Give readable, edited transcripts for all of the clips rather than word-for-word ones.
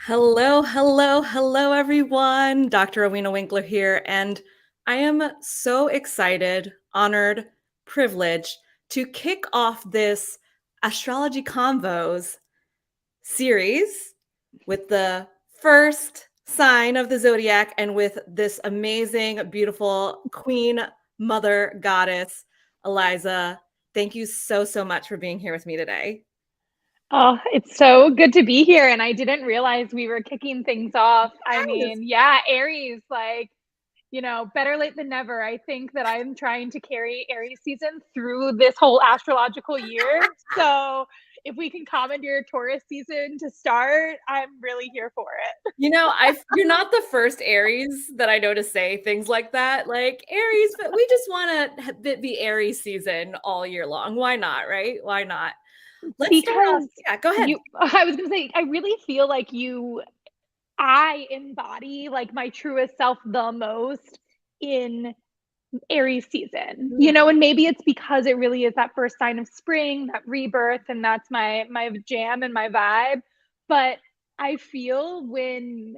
Hello, hello, hello, everyone. Dr. Rowena Winkler here, and I am so excited, honored, privileged to kick off this astrology convos series with the first sign of the zodiac and with this amazing, beautiful queen, mother, goddess, Elyza. Thank you so, so much for being here with me today. Oh, it's so good to be here. And I didn't realize we were kicking things off. I Yes. mean, yeah, Aries, better late than never. I think that I'm trying to carry Aries season through this whole astrological year. So if we can commandeer Taurus season to start, I'm really here for it. You're not the first Aries that I know to say things like that. Like Aries, but we just want to be Aries season all year long. Why not, right? Why not? Let's start off. Because Yeah, go ahead. I was going to say, I really feel like I embody like my truest self the most in Aries season, Mm, and maybe it's because it really is that first sign of spring, that rebirth, and that's my jam and my vibe. But I feel when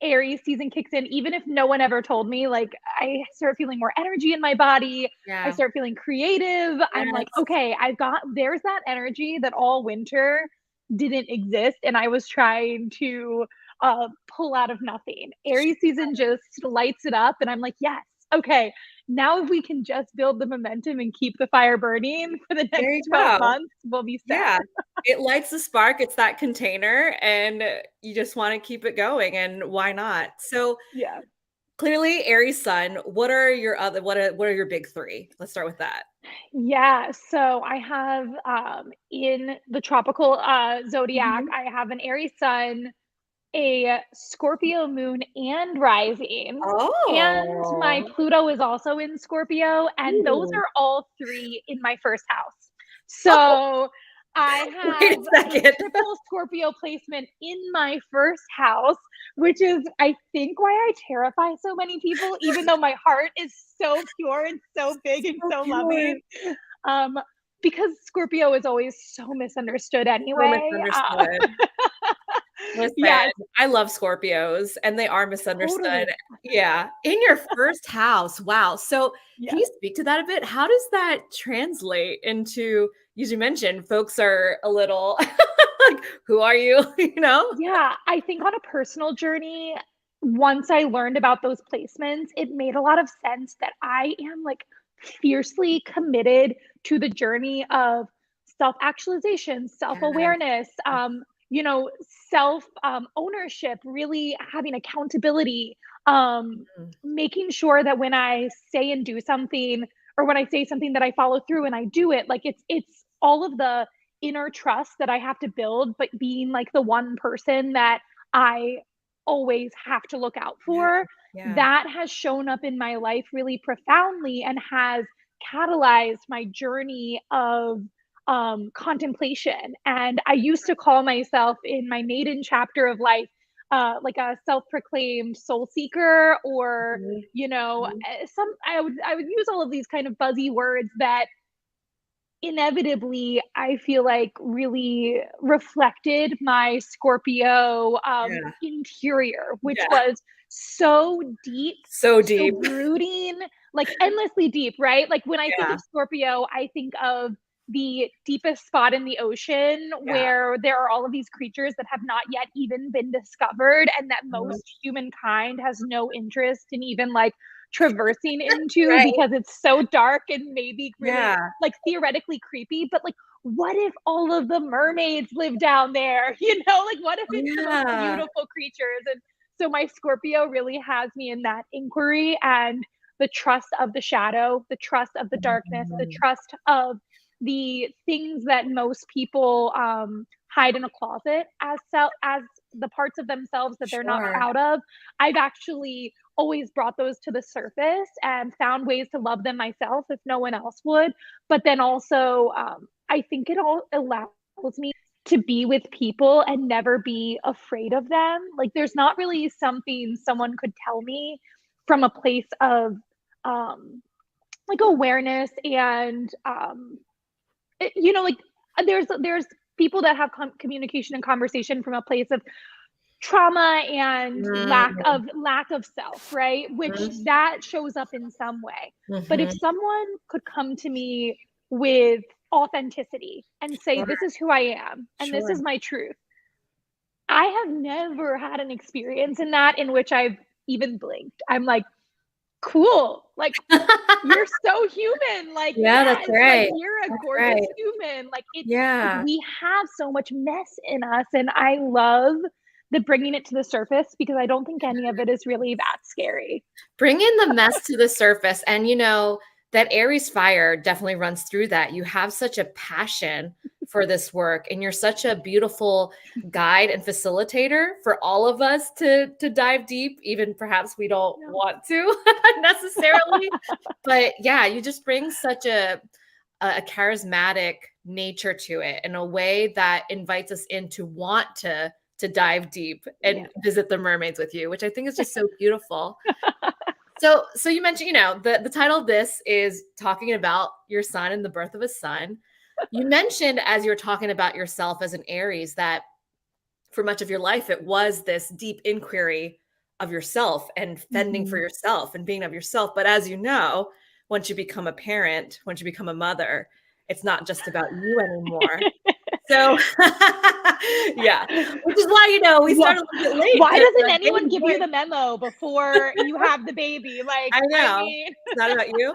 Aries season kicks in, even if no one ever told me, like I start feeling more energy in my body. I yeah. start feeling creative. I'm like, Yes. okay, there's that energy that all winter didn't exist. And I was trying to pull out of nothing. Aries season just lights it up. And I'm like, yes, okay, now if we can just build the momentum and keep the fire burning for the There next you 12 go. months, we'll be set. Yeah. It lights the spark. It's that container, and you just want to keep it going. And why not? So Yeah. clearly, Aries Sun. What are your big three? Let's start with that. Yeah, so I have in the tropical zodiac, Mhm. I have an Aries sun, a Scorpio moon and rising, and my Oh. Pluto is also in Scorpio, and those Ooh. are all three in my first house. Oh, So I wait have a a second. triple Scorpio placement in my first house, which is, I think, why I terrify so many people, even though my heart is so pure and so big and So so pure, loving. Um, because Scorpio is always so misunderstood so anyway. misunderstood. Listen, Yes, I love Scorpios, and they are misunderstood. totally. Yeah, in your first house, wow. So, can Yes. you speak to that a bit? How does that translate into, as you mentioned, folks are a little like, "Who are you?" You know? Yeah, I think on a personal journey, once I learned about those placements, it made a lot of sense that I am like fiercely committed to the journey of self-actualization, Yes. self-awareness, self ownership, really having accountability, Mhm. making sure that when I say and do something, or when I say something that I follow through and I do it, like it's all of the inner trust that I have to build, but being like the one person that I always have to look out Yeah, for, yeah. that has shown up in my life really profoundly and has catalyzed my journey of contemplation. And I used to call myself in my maiden chapter of life like a self-proclaimed soul seeker, or Mhm, mhm. some I would use all of these kind of buzzy words that inevitably I feel like really reflected my Scorpio Yeah, interior, which yeah. was so deep, So so deep. brooding, like endlessly deep, right? Like when I think Yeah, of Scorpio, I think of the deepest spot in the ocean yeah. where there are all of these creatures that have not yet even been discovered, and that Mhm. most humankind has no interest in even like traversing into, Right. because it's so dark and maybe really Yeah. like theoretically creepy. But like, what if all of the mermaids live down there? Like what if it's the most Yeah. beautiful creatures? And so my Scorpio really has me in that inquiry, and the trust of the shadow, the trust of the darkness, the Mhm. trust of the things that most people hide in a closet as the parts of themselves that they're not Sure. proud of. I've actually always brought those to the surface and found ways to love them myself if no one else would. But then also, I think it all allows me to be with people and never be afraid of them. Like, there's not really something someone could tell me from a place of like awareness and like there's people that have communication and conversation from a place of trauma and Mm-hmm. lack of self, right? Which that shows up in some way. But if Mm-hmm. someone could come to me with authenticity and say, Sure. this is who I am and this Sure. is my truth, I have never had an experience in that in which I've even blinked. I'm like, cool. Like, you're so human. Like, Yeah, that's yes, like right. you're a That's gorgeous right. human. Like, it's like Yeah. we have so much mess in us. And I love the bringing it to the surface because I don't think any of it is really that scary. Bring in the mess to the surface. And that Aries fire definitely runs through that. You have such a passion for this work, and you're such a beautiful guide and facilitator for all of us to dive deep, even perhaps we don't Yeah. want to necessarily. But yeah, you just bring such a charismatic nature to it in a way that invites us in to want to dive deep and Yeah. visit the mermaids with you, which I think is just so beautiful. So you mentioned, the title of this is talking about your son and the birth of a son. You mentioned as you're talking about yourself as an Aries that for much of your life it was this deep inquiry of yourself and fending for Mhm. yourself and being of yourself. But as you know, once you become a parent, once you become a mother, it's not just about you anymore. So yeah, which is why we Why, started a little bit late why to doesn't get anyone into give you the memo before you have the baby? Like, I I know. mean, It's not about you.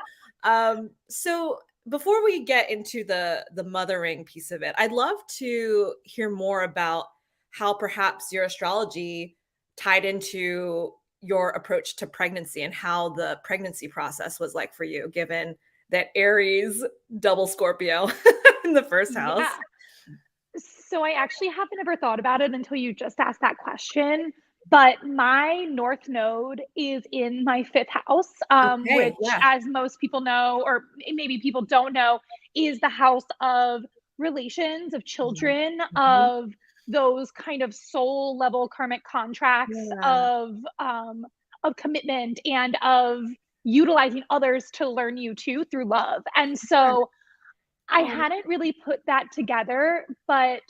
So before we get into the mothering piece of it, I'd love to hear more about how perhaps your astrology tied into your approach to pregnancy and how the pregnancy process was like for you, given that Aries double Scorpio in the first house. yeah. So I actually haven't ever thought about it until you just asked that question. But my North Node is in my fifth house, Okay, which, yeah. as most people know, or maybe people don't know, is the house of relations, of Mhm, children, mhm. of those kind of soul level karmic contracts, Yeah. of commitment and of utilizing others to learn you too through love. And so I Oh, hadn't really put that together, but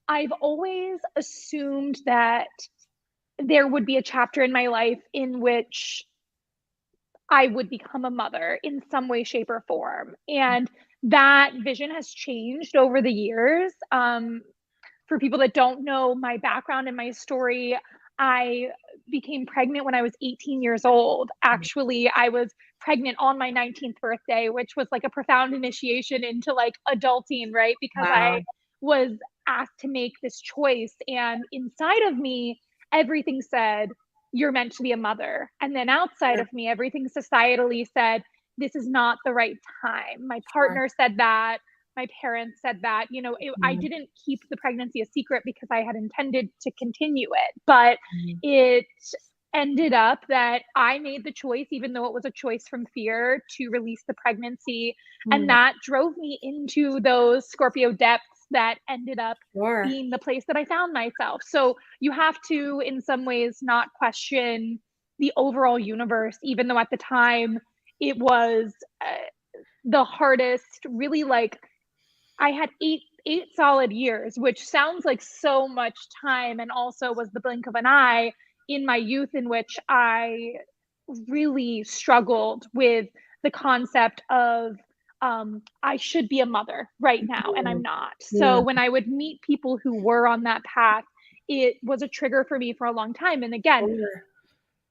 I've always assumed that there would be a chapter in my life in which I would become a mother in some way, shape, or form. And that vision has changed over the years. For people that don't know my background and my story, I became pregnant when I was 18 years old. Actually, I was pregnant on my 19th birthday, which was like a profound initiation into like adulting, right? Because wow. I was asked to make this choice. And inside of me, everything said, you're meant to be a mother. And then outside Sure, of me, everything societally said, this is not the right time. My sure. partner said that, my parents said that. I Mhm, didn't keep the pregnancy a secret because I had intended to continue it, but mhm, it ended up that I made the choice, even though it was a choice from fear, to release the pregnancy. And mhm. that drove me into those Scorpio depths that ended up Sure. being the place that I found myself. So you have to, in some ways, not question the overall universe, even though at the time it was the hardest, really, like, I had eight solid years, which sounds like so much time, and also was the blink of an eye in my youth, in which I really struggled with the concept of I should be a mother right now, and I'm Mm, not. So mm, when I would meet people who were on that path, it was a trigger for me for a long time. And again, sure.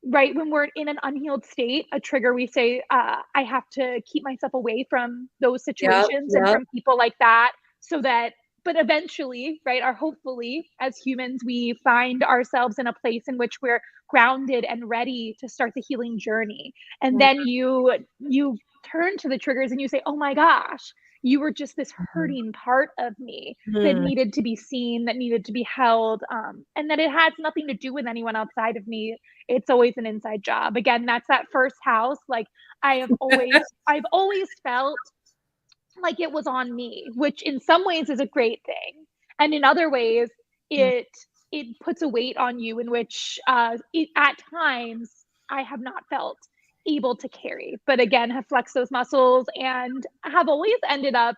right when we're in an unhealed state, a trigger, we say, I have to keep myself away from those Yep, situations and yep. from people like that, so that, but eventually, right, or hopefully, as humans, we find ourselves in a place in which we're grounded and ready to start the healing journey. And Mm, then you turn to the triggers and you say, oh my gosh, you were just this mhm, hurting part of me that mm. needed to be seen, that needed to be held, and that it has nothing to do with anyone outside of me. It's always an inside job. Again, that's that first house. Like, I've always felt like it was on me, which in some ways is a great thing. And in other ways, Mm, it it puts a weight on you in which at times I have not felt able to carry. But again, have flexed those muscles and have always ended up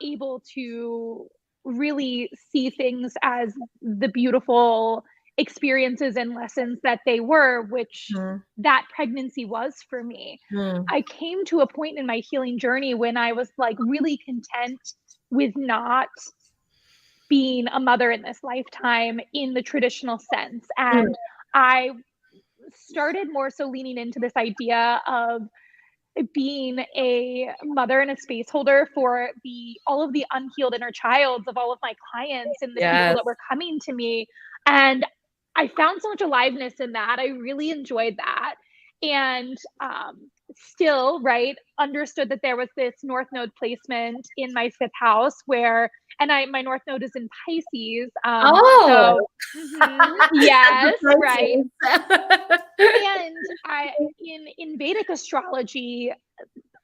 able to really see things as the beautiful experiences and lessons that they were, which Mm, that pregnancy was for me. mm. I came to a point in my healing journey when I was like really content with not being a mother in this lifetime in the traditional sense. Mm. And I started more so leaning into this idea of being a mother and a space holder for the all of the unhealed inner childs of all of my clients and the people Yes. that were coming to me. And I found so much aliveness in that. I really enjoyed that. And still, right, understood that there was this North Node placement in my fifth house where, and my North Node is in Pisces. Oh, So, yes, the right. Pisces. And I in Vedic astrology,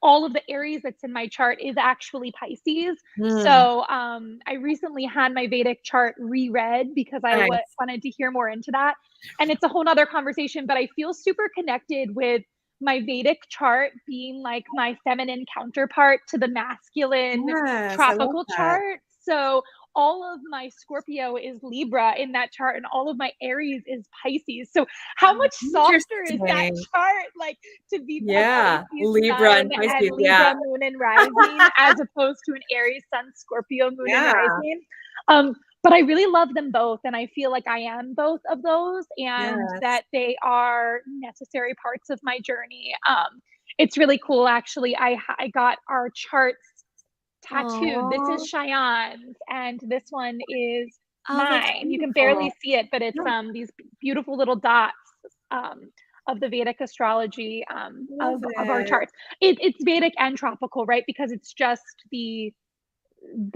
all of the Aries that's in my chart is actually Pisces. Mm, So I recently had my Vedic chart reread because I nice. wanted to hear more into that. And it's a whole nother conversation, but I feel super connected with my Vedic chart being like my feminine counterpart to the masculine Yes, I love tropical that. chart. So all of my Scorpio is Libra in that chart, and all of my Aries is Pisces. So how much softer is that Interesting. chart? Like to be a Yeah, Pisces Libra sun and and Pisces, yeah. Libra moon and rising, as opposed to an Aries sun, Scorpio moon and Yeah, rising. But I really love them both, and I feel like I am both of those, and yes. that they are necessary parts of my journey. It's really cool, actually. I got our charts tattooed. This is Aw. Cheyenne's, and this one is Oh, that's mine. You can barely beautiful. see it, but it's No, these beautiful little dots um, of the Vedic astrology I love of our it. charts. It's Vedic and tropical, right? Because it's just the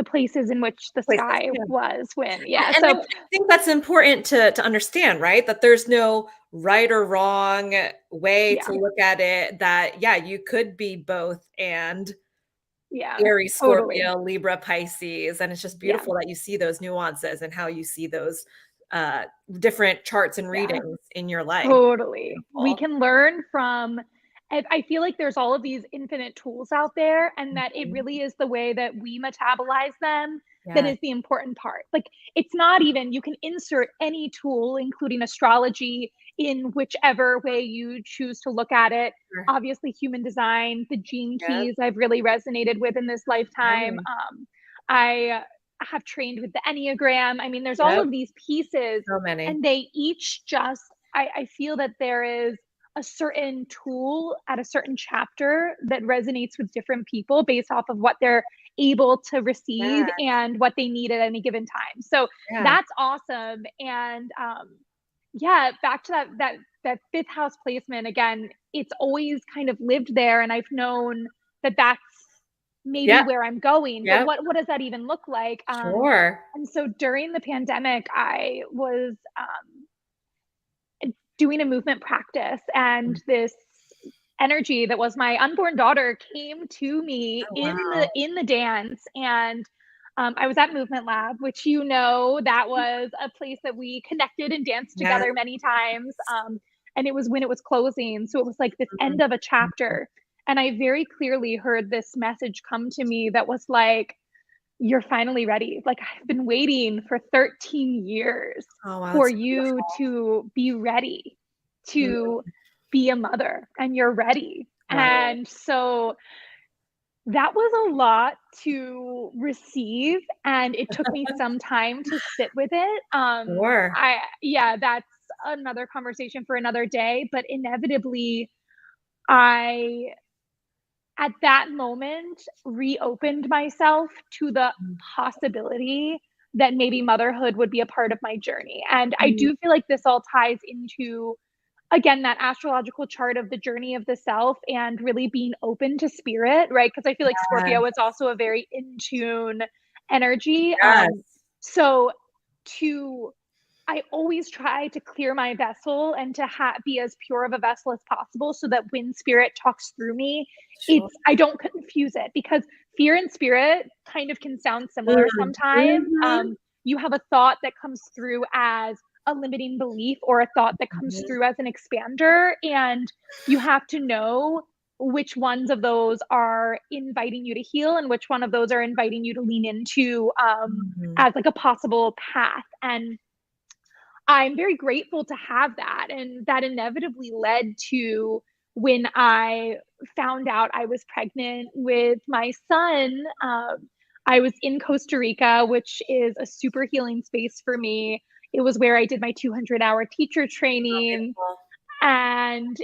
places in which the Places, sky yeah. was when, yeah. And So I think that's important to understand, right? That there's no right or wrong way yeah, to look at it, that, yeah, you could be both and yeah, Aries, totally, Scorpio, Libra, Pisces, and it's just yeah, beautiful that you see those nuances and how you see those, uh, different charts and yeah. readings in your life. Totally. We Beautiful. can learn from I feel like there's all of these infinite tools out there, and that it Mhm. really is the way that we metabolize them that Yes. is the important part. Like, it's not even, you can insert any tool, including astrology, in whichever way you choose to look at it. Sure. Obviously, human design, the gene Yes. keys I've really resonated with in this lifetime. Same. I have trained with the Enneagram. I mean, there's all Yep. of these pieces, So many. and they each just I feel that there is a certain tool at a certain chapter that resonates with different people based off of what they're able to receive Yeah. and what they need at any given time. So Yeah. that's awesome. And yeah, back to that fifth house placement again, it's always kind of lived there, and I've known that that's maybe Yep. where I'm going. But Yep. what does that even look like? Sure. And so during the pandemic, I was doing a movement practice, and this energy that was my unborn daughter came to me Oh, in wow. the dance. And I was at Movement Lab, which, that was a place that we connected and danced Yes. together many times. And it was when it was closing, so it was like this Mhm. end of a chapter. And I very clearly heard this message come to me that was like, you're finally ready. Like, I've been waiting for 13 years Oh, wow, for that's you beautiful. to be ready Mm, to be a mother, and you're ready. wow. And so that was a lot to receive, and it took me some time to sit with it. Sure. Yeah, that's another conversation for another day, but inevitably I at that moment reopened myself to the Mm, possibility that maybe motherhood would be a part of my journey. And I mm, do feel like this all ties into, again, that astrological chart of the journey of the self and really being open to spirit, right? Because I feel like Scorpio is also a very in tune energy. yes. So to I always try to clear my vessel and to be as pure of a vessel as possible, so that when spirit talks through me, Sure. I don't confuse it, because fear and spirit kind of can sound similar Mm, sometimes. mhm, You have a thought that comes through as a limiting belief, or a thought that comes mhm, through as an expander, and you have to know which ones of those are inviting you to heal and which one of those are inviting you to lean into mhm. as like a possible path. And I'm very grateful to have that. And that inevitably led to when I found out I was pregnant with my son. I was in Costa Rica, which is a super healing space for me. It was where I did my 200-hour teacher training. Beautiful. And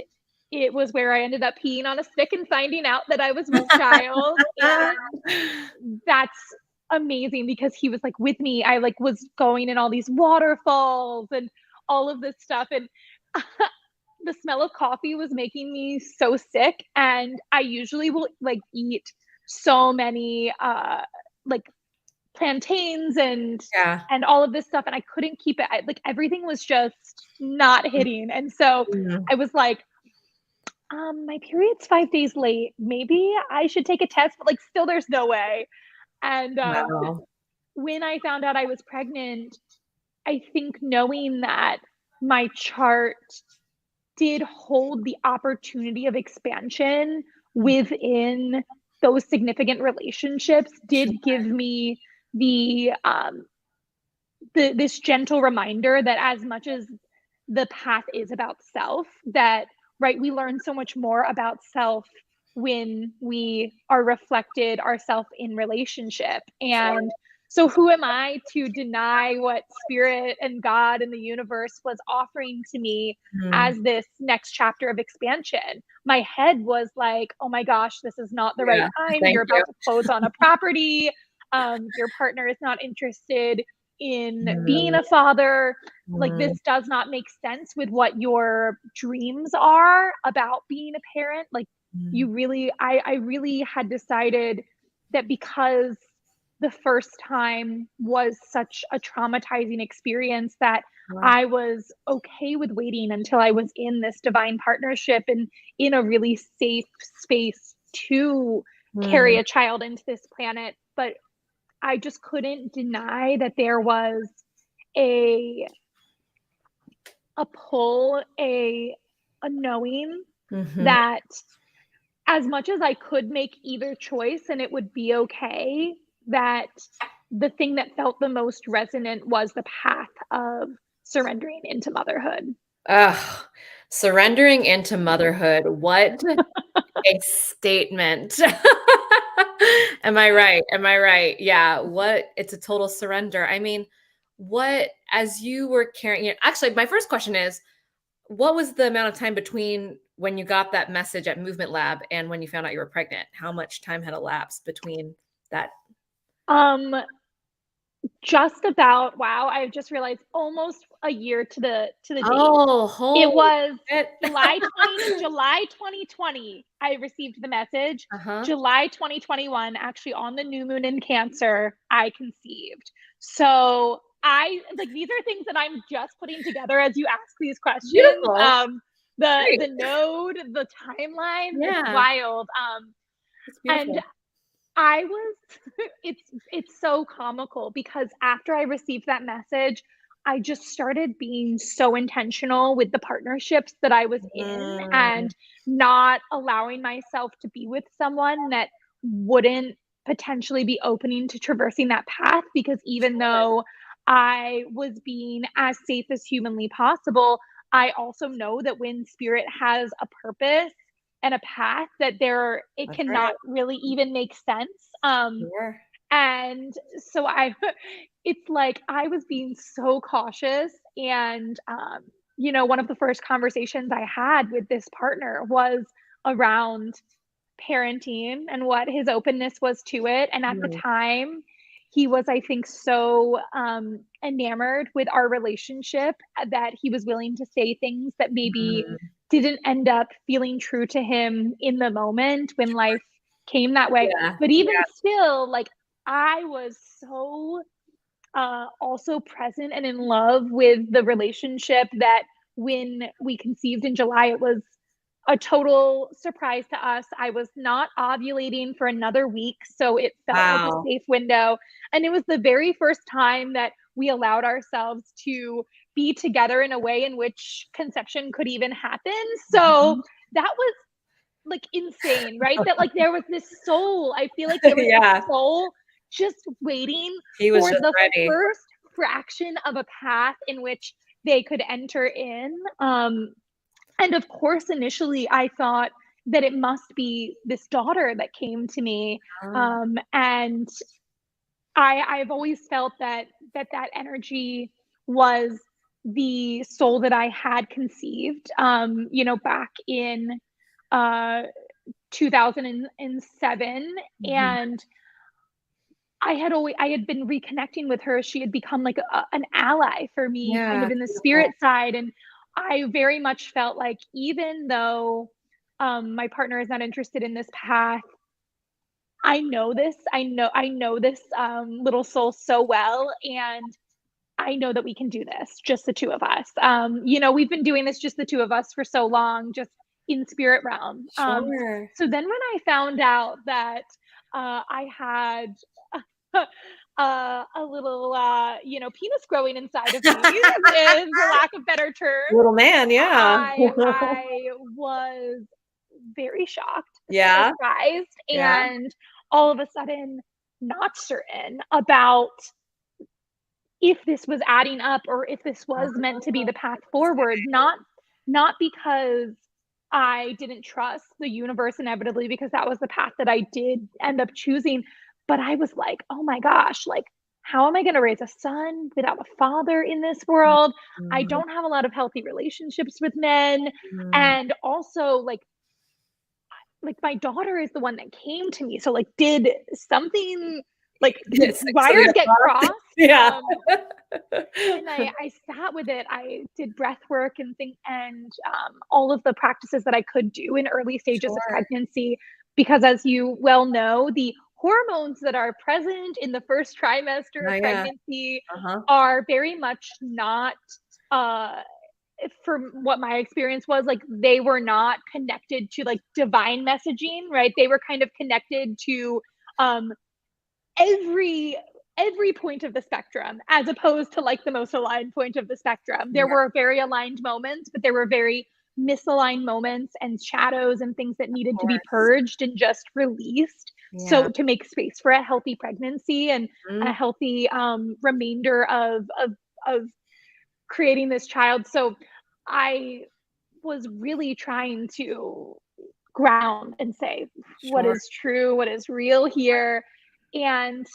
it was where I ended up peeing on a stick and finding out that I was with child. And that's amazing because he was like with me. I like was going in all these waterfalls and all of this stuff. And the smell of coffee was making me so sick. And I usually will like eat so many like plantains Yeah. and all of this stuff, and I couldn't keep it. Like everything was just not hitting. And so Mm. I was like, my period's 5 days late. Maybe I should take a test, but like still there's no way. And Wow. when I found out I was pregnant, I think knowing that my chart did hold the opportunity of expansion within those significant relationships Sure. did give me the this gentle reminder that as much as the path is about self, that right, we learn so much more about self when we are reflected ourself in relationship. Sure. And so who am I to deny what spirit and God and the universe was offering to me Mm. as this next chapter of expansion? My head was like, oh my gosh, this is not the right Yeah. time. Thank You're you. about to close on a property. Your partner is not interested in being Mm. a father. Like Mm. this does not make sense with what your dreams are about being a parent. Like Mm. you really, I really had decided that because the first time was such a traumatizing experience that Wow. I was okay with waiting until I was in this divine partnership and in a really safe space to carry Mm. a child into this planet. But I just couldn't deny that there was a pull, a knowing Mhm. that as much as I could make either choice and it would be okay, that the thing that felt the most resonant was the path of surrendering into motherhood. Ugh, surrendering into motherhood, what a statement. Am I right? Am I right? Yeah, what it's a total surrender. I mean, what as you were carrying it actually, my first question is, what was the amount of time between when you got that message at Movement Lab and when you found out you were pregnant? How much time had elapsed between that? Um, just about, wow, I just realized almost a year to the date. Oh, It holy was shit. July 2020, I received the message. Uh-huh. July 2021, actually on the new moon in Cancer, I conceived. So I like these are things that I'm just putting together as you ask these questions. Beautiful. Great. The node, the timeline, it's Yeah, wild. it's And beautiful. I was it's so comical because after I received that message, I just started being so intentional with the partnerships that I was in Mm, and not allowing myself to be with someone that wouldn't potentially be opening to traversing that path because even though I was being as safe as humanly possible, I also know that when spirit has a purpose and a path that there it that's right. cannot really even make sense. Sure. And so I it's like I was being so cautious. And one of the first conversations I had with this partner was around parenting and what his openness was to it. And at the Mm, time, he was, I think, so enamored with our relationship that he was willing to say things that maybe mm, didn't end up feeling true to him in the moment when life came that way. yeah, But even yeah, still, like, I was so also present and in love with the relationship that when we conceived in July, it was a total surprise to us. I was not ovulating for another week, so it felt like a wow. safe window. And it was the very first time that we allowed ourselves to be together in a way in which conception could even happen. So Mhm. that was like insane, right? That like there was this soul. I feel like there was this Yeah, soul just waiting he was for just the ready. first fraction of a path in which they could enter in. And of course, initially I thought that it must be this daughter that came to me. Ah, And I've always felt that energy was the soul that I had conceived, back in uh, 2007. mhm. And I had been reconnecting with her. She had become like an ally for me, kind Yeah, of in the beautiful. spirit side. And I very much felt like, even though my partner is not interested in this path, I know this little soul so well, and I know that we can do this, just the two of us. We've been doing this just the two of us for so long, just in spirit realm. Sure. So then when I found out that I had a little, penis growing inside of me, is the lack of better term, Little man, yeah. I was very shocked, Yeah, surprised, yeah. and all of a sudden not certain about if this was adding up or if this was meant to be the path forward. Not because I didn't trust the universe inevitably, because that was the path that I did end up choosing, but I was like, oh my gosh, like, how am I going to raise a son without a father in this world? I Mhm, don't have a lot of healthy relationships with men. mhm. And also, like my daughter is the one that came to me, so like, did something, like, did Yes, so you wires got get lost? crossed? Yeah. And I sat with it. I did breath work and all of the practices that I could do in early stages of Sure. pregnancy, because as you well know, the hormones that are present in the first trimester Oh, of yeah. pregnancy Uh-huh. are very much not, uh from what my experience was, like, they were not connected to like divine messaging, right? They were kind of connected to um every every point of the spectrum, as opposed to like the most aligned point of the spectrum. There Yeah, were very aligned moments, but there were very misaligned moments and shadows and things that of needed to be course. purged and just released, Yeah. so to make space for a healthy pregnancy and a Mhm. healthy remainder of creating this child. So I was really trying to ground and say what Sure. is true, what is real here. And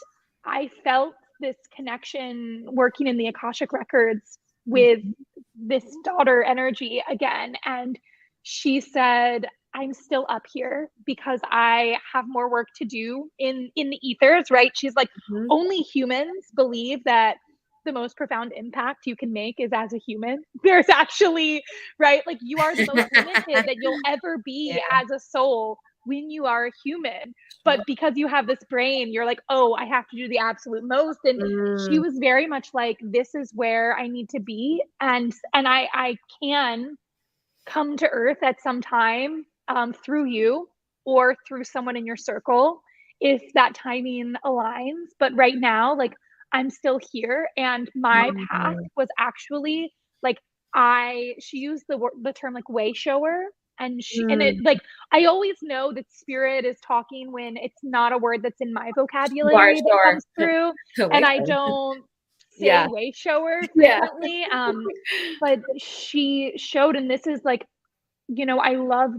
I felt this connection working in the Akashic records with Mhm. this daughter energy again. And she said, I'm still up here because I have more work to do in the ethers, right? She's like, Mhm. only humans believe that the most profound impact you can make is as a human. There's actually, right? Like, you are the most limited that you'll ever be Yeah, as a soul when you are a human. sure. But because you have this brain, you're like, oh, I have to do the absolute most. And she Mm. was very much like, this is where I need to be. And I can come to earth at some time, through you or through someone in your circle, if that timing aligns. But right now, like, I'm still here, and my path Mm. was actually like, she used the term like way shower. And it, Mm. like, I always know that spirit is talking when it's not a word that's in my Sure, vocabulary that sure. comes through, and I Wafer. don't say Yeah. way shower Yeah. frequently. But she showed, and this is like, I love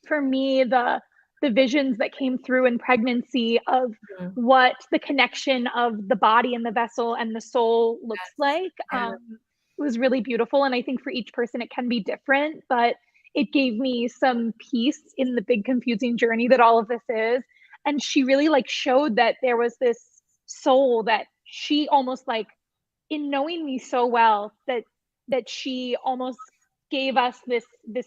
for me, the visions that came through in pregnancy of Mhm. what the connection of the body and the vessel and the soul looks Yes. like. Yeah. It was really beautiful. And I think for each person, it can be different, but it gave me some peace in the big confusing journey that all of this is. And she really like showed that there was this soul that she almost like, in knowing me so well, that she almost gave us this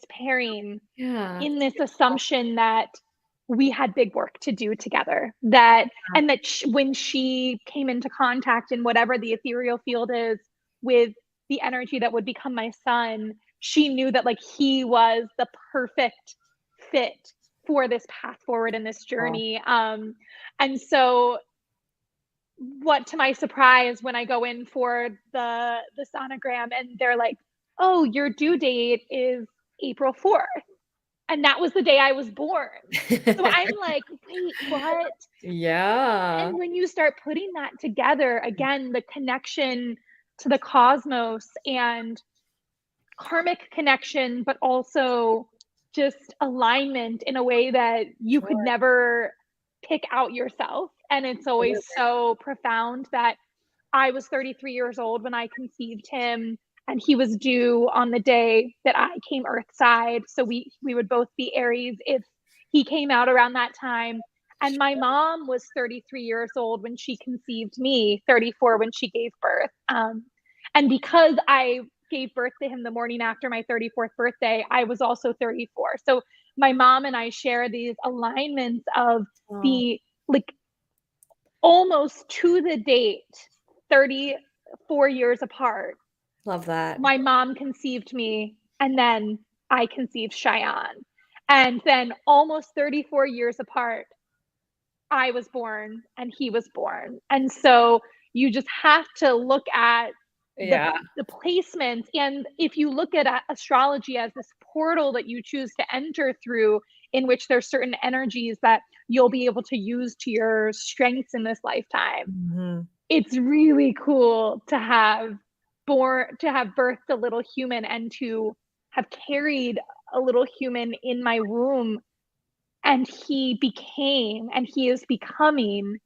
pairing Yeah. in That's this beautiful. assumption that we had big work to do together, that and that when she came into contact in whatever the ethereal field is with the energy that would become my son, she knew that like he was the perfect fit for this path forward in this Beautiful. journey. And so, what, to my surprise, when I go in for the sonogram and they're like, "Oh, your due date is April 4th." And that was the day I was born. So I'm like, "Wait, what?" Yeah. And when you start putting that together, again, the connection to the cosmos and karmic connection, but also just alignment in a way that you could Sure. never pick out yourself. And it's always Absolutely. so profound that I was 33 years old when I conceived him, and he was due on the day that I came earthside. So we would both be Aries if he came out around that time. And my mom was 33 years old when she conceived me, 34 when she gave birth. And because I gave birth to him the morning after my 34th birthday, I was also 34. So my mom and I share these alignments of Oh, the like almost to the date 34 years apart. love that. My mom conceived me, and then I conceived Shayan. And then almost 34 years apart, I was born and he was born. And so you just have to look at the Yeah. the placements, and if you look at astrology as this portal that you choose to enter through, in which there's certain energies that you'll be able to use to your strengths in this lifetime. Mhm. It's really cool to have birthed a little human and to have carried a little human in my womb, and he is becoming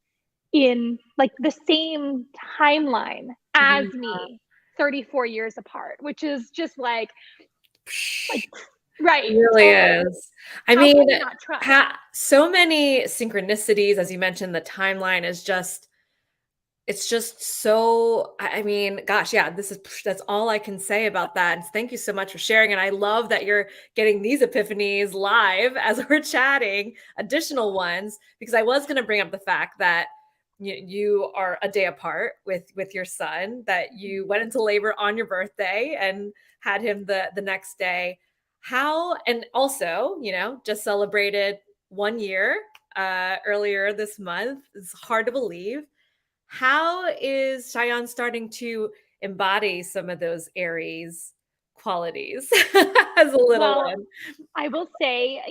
in like the same timeline as Yeah. me, 34 years apart, which is just like It right. really is. I How mean, can you not trust? so many synchronicities, as you mentioned, the timeline is just it's just so I mean, gosh, yeah, that's all I can say about that. And thank you so much for sharing. And I love that you're getting these epiphanies live as we're chatting, additional ones, because I was going to bring up the fact that you are a day apart with your son, that you went into labor on your birthday and had him the next day. How and also, just celebrated 1 year earlier this month. It's hard to believe. How is Cheyenne starting to embody some of those Aries qualities as a little Well, one? I will say,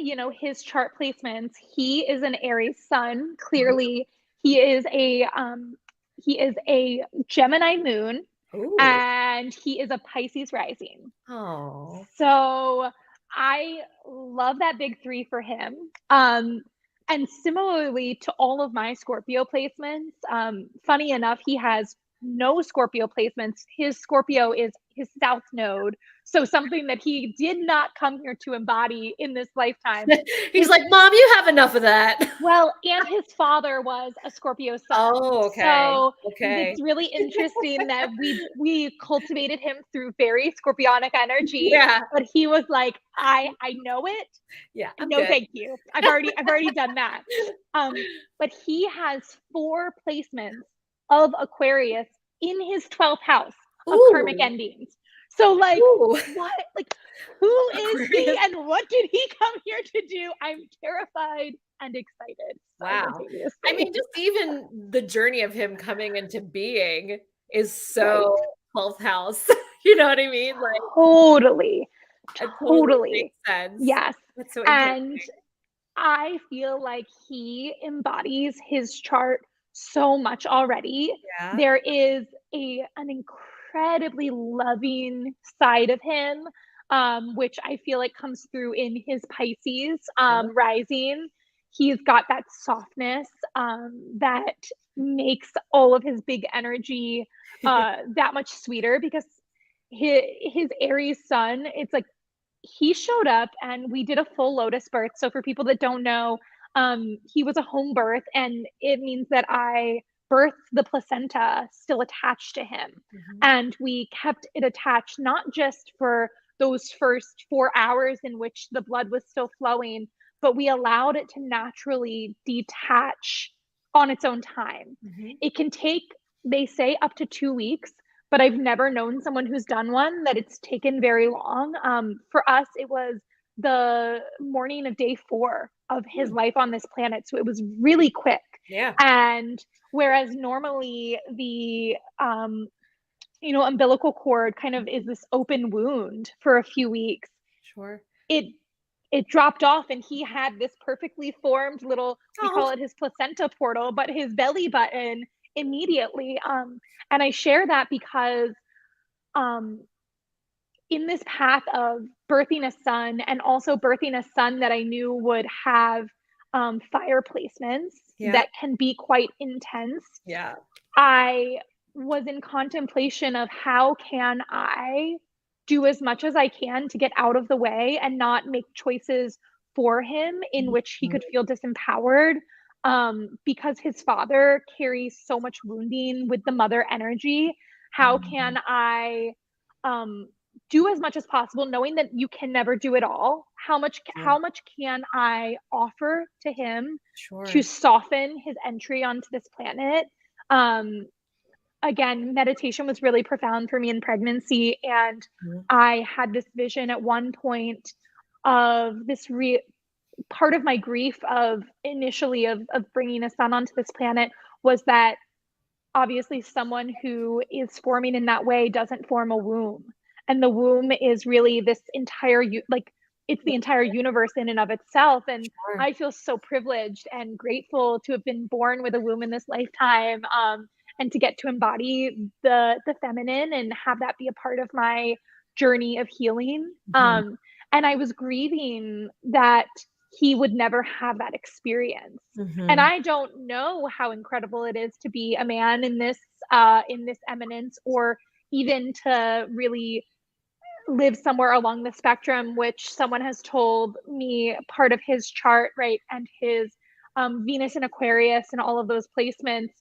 his chart placements, he is an Aries sun. Mhm. Clearly, he is a Gemini moon, Ooh. and he is a Pisces rising. Oh. So I love that big three for him. And similarly to all of my Scorpio placements, funny enough, he has no Scorpio placements. His Scorpio is his South Node. So something that he did not come here to embody in this lifetime. He's His like, "Mom, you have enough of that." well, and his father was a Scorpio sun. Oh, okay. So Okay. it's really interesting that we cultivated him through very scorpionic energy, Yeah. but he was like, I know it. Yeah, I'm No, good. thank you. I've already done that. But he has four placements of Aquarius in his 12th house of karmic Ooh. endings. So Ooh. what who is he Aquarius. and what did he come here to do? I'm terrified and excited Wow. I simultaneously. mean, just even the journey of him coming into being is Right. so 12th house. You know what I mean? Like, Totally. it totally Totally. makes sense. Yes. That's so And interesting. I feel like he embodies his chart so much already. Yeah. There is an incredibly loving side of him, which I feel like comes through in his Pisces Sure. rising. He's got that softness that makes all of his big energy that much sweeter, because his Aries sun, it's like he showed up and we did a full lotus birth. So for people that don't know, he was a home birth, and it means that I birthed the placenta still attached to him. Mhm. And we kept it attached not just for those first 4 hours in which the blood was still flowing, but we allowed it to naturally detach on its own time. Mhm. It can take, they say, up to 2 weeks, but I've never known someone who's done one that it's taken very long. For us, it was the morning of day 4 of his Hmm. life on this planet. So it was really quick. Yeah. And whereas normally the, umbilical cord kind of is this open wound for a few weeks, Sure. it it dropped off and he had this perfectly formed little, we Oh. call it his placenta portal, but his belly button immediately. And I share that because in this path of birthing a son, and also birthing a son that I knew would have fire placements Yeah. that can be quite intense, Yeah. I was in contemplation of how can I do as much as I can to get out of the way and not make choices for him in which he Mhm. could feel disempowered, because his father carries so much wounding with the mother energy. How Mhm. can I um, do as much as possible, knowing that you can never do it all? Yeah. How much can I offer to him to Sure. soften his entry onto this planet? Um, Again, meditation was really profound for me in pregnancy, and Mhm. I had this vision at one point of this part of my grief of initially of bringing a son onto this planet was that obviously someone who is forming in that way doesn't form a womb, and the womb is really this entire like it's the entire universe in and of itself. And Sure. I feel so privileged and grateful to have been born with a womb in this lifetime, and to get to embody the feminine and have that be a part of my journey of healing. Mhm. And I was grieving that he would never have that experience. And Mhm. I don't know how incredible it is to be a man in this eminence, or even to really live somewhere along the spectrum, which someone has told me part of his chart, right, and his Venus and Aquarius and all of those placements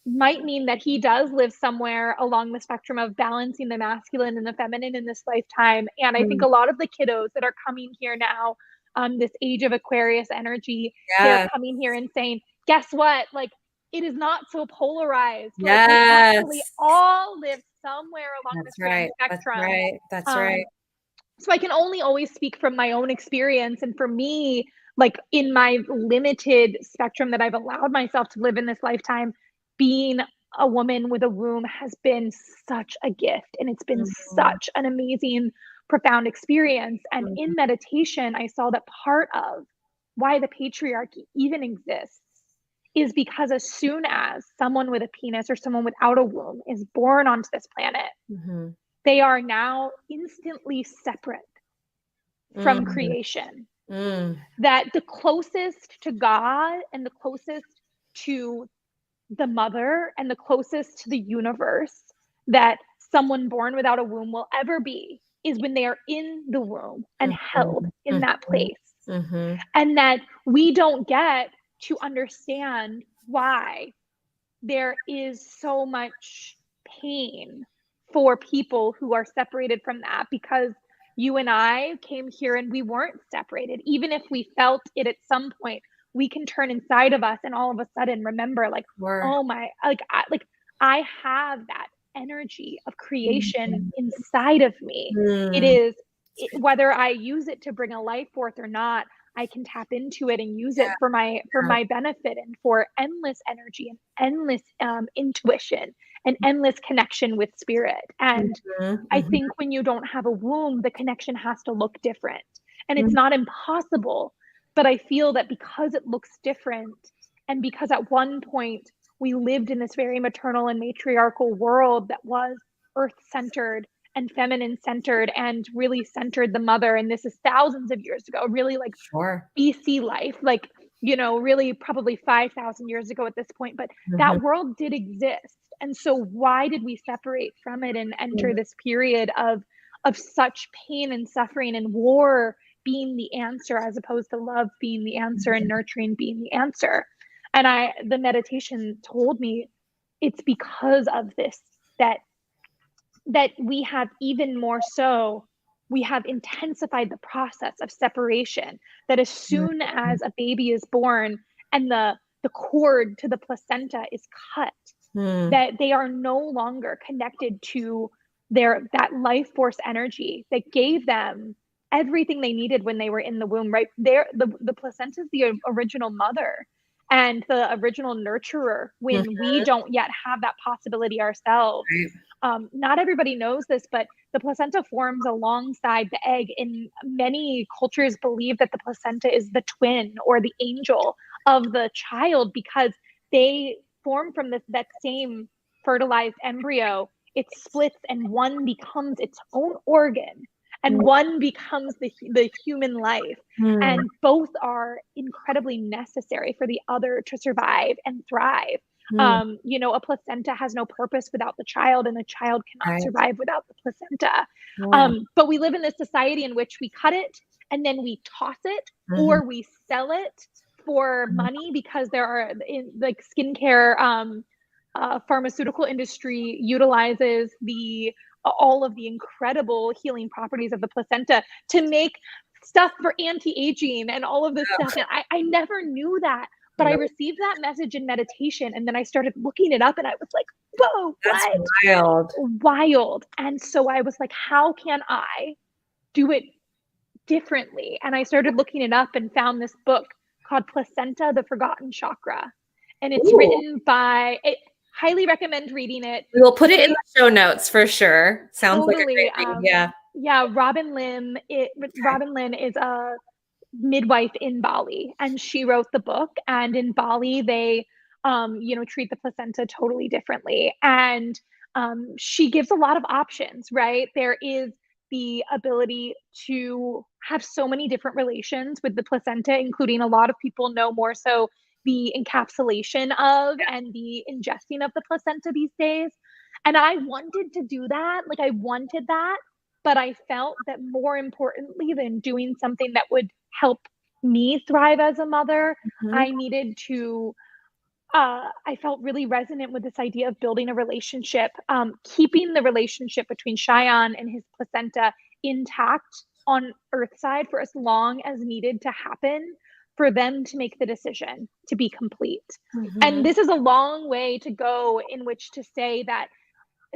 might mean that he does live somewhere along the spectrum of balancing the masculine and the feminine in this lifetime. And I think Mm. a lot of the kiddos that are coming here now, this age of Aquarius energy, they're Yeah. coming here and saying, guess what? Like, it is not so polarized. Like, we actually Yes. all live somewhere along this That's grand right. That's spectrum. right. That's right. Um, so I can only always speak from my own experience. And for me, like in my limited spectrum that I've allowed myself to live in this lifetime, being a woman with a womb has been such a gift. And it's been Mhm. such an amazing, profound experience. And Mhm. in meditation, I saw that part of why the patriarchy even exists is because as soon as someone with a penis or someone without a womb is born onto this planet, Mhm. they are now instantly separate from Mm. creation. Mm. That the closest to God and the closest to the mother and the closest to the universe that someone born without a womb will ever be is when they are in the womb and held Mhm. in that Mhm. place. Mhm. And that we don't get to understand why there is so much pain for people who are separated from that, because you and I came here and we weren't separated. Even if we felt it at some point, we can turn inside of us and all of a sudden remember, like, Sure. oh my, like I have that energy of creation Mhm. inside of me. It Mm. is whether I use it to bring a life forth or not, I can tap into it and use it for Yeah. my benefit and for endless energy and endless intuition and endless connection with spirit. And Mhm. I Mhm. think when you don't have a womb, the connection has to look different. And it's Mhm. not impossible, but I feel that because it looks different, and because at one point we lived in this very maternal and matriarchal world that was earth centered and feminine centered and really centered the mother. And this is thousands of years ago, really like Sure. BC life, like, really probably 5,000 years ago at this point, but Mhm. that world did exist. And so why did we separate from it and enter Mhm. this period of such pain and suffering and war being the answer as opposed to love being the answer and nurturing being the answer? And the meditation told me it's because of this that we have even more so, we have intensified the process of separation, that as soon Mhm. as a baby is born and the cord to the placenta is cut, Mm. that they are no longer connected to their that life force energy that gave them everything they needed when they were in the womb, right there. The placenta is the original mother and the original nurturer Mhm. when we don't yet have that possibility ourselves. Right. Not everybody knows this, but the placenta forms alongside the egg. In many cultures, believe that the placenta is the twin or the angel of the child because they form from that same fertilized embryo it splits and one becomes its own organ and one becomes the human life. And both are incredibly necessary for the other to survive and thrive. You know, a placenta has no purpose without the child, and the child cannot Right. survive without the placenta. Yeah. But we live in this society in which we cut it and then we toss it or we sell it for money, because there are in like skincare, pharmaceutical industry utilizes the all of the incredible healing properties of the placenta to make stuff for anti-aging and all of this stuff. And I never knew that, but I No, received that message in meditation, and then I started looking it up and I was like, whoa, that's what? wild. Wild. And so I was like, how can I do it differently? And I started looking it up and found this book called Placenta, the Forgotten Chakra. And it's Ooh. written by, it, highly recommend reading it. We will put it in the show notes for sure. Sounds like a Totally. great read. Yeah. Yeah, Robin Lynn is a midwife in Bali, and she wrote the book. And in Bali, they, you know, treat the placenta totally differently. And she gives a lot of options, right? There is the ability to have so many different relations with the placenta, including a lot of people know more so the encapsulation of and the ingesting of the placenta these days. And I wanted to do that. Like, I wanted that. But I felt that more importantly than doing something that would help me thrive as a mother, Mhm. I needed to, I felt really resonant with this idea of building a relationship, keeping the relationship between Shayan and his placenta intact on Earthside for as long as needed to happen for them to make the decision to be complete. And Mhm. this is a long way to go in which to say that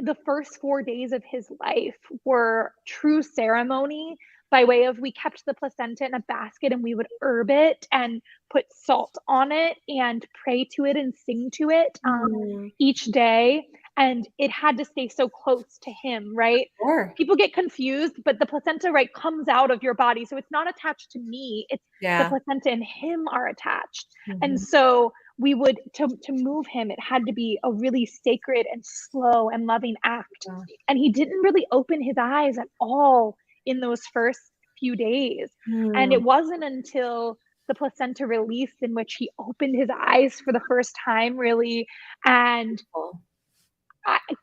the first 4 days of his life were true ceremony, by way of, we kept the placenta in a basket and we would herb it and put salt on it and pray to it and sing to it, Mm. each day. And it had to stay so close to him, right? Sure. People get confused, but the placenta, right, comes out of your body. So it's not attached to me. It's the Yeah. placenta and him are attached. And Mhm. so we would, to move him, it had to be a really sacred and slow and loving act. Yeah. And he didn't really open his eyes at all in those first few days. And Mm. it wasn't until the placenta released in which he opened his eyes for the first time, really. And Cool.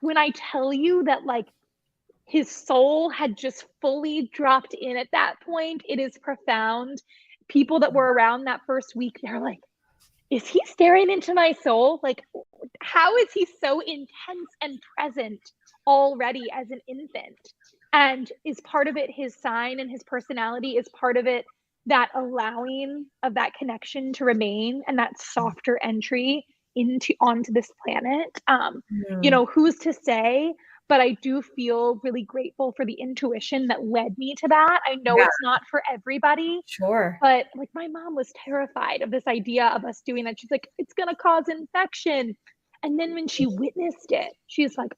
when I tell you that, like, his soul had just fully dropped in at that point, it is profound. People that were around that first week, they're like, is he staring into my soul? Like, how is he so intense and present already as an infant? And is part of it his sign and his personality? Is part of it that allowing of that connection to remain and that softer entry into onto this planet? You Mm. know, who's to say? But I do feel really grateful for the intuition that led me to that. I know Yeah, it's not for everybody, sure. but like, my mom was terrified of this idea of us doing that. She's like, it's going to cause infection. And then when she witnessed it, she's like,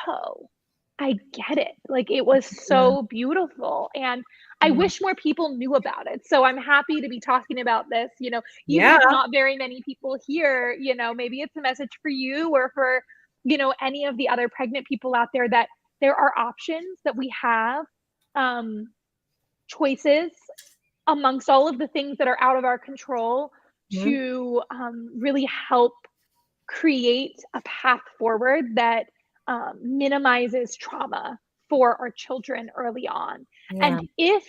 oh, I get it. Like, it was Mm. so beautiful. And I Mm. wish more people knew about it. So I'm happy to be talking about this, you know, even Yeah. if not very many people here, you know, maybe it's a message for you or for, you know, any of the other pregnant people out there, that there are options, that we have, choices amongst all of the things that are out of our control Mhm. to, really help create a path forward that, minimizes trauma for our children early on. Yeah. And if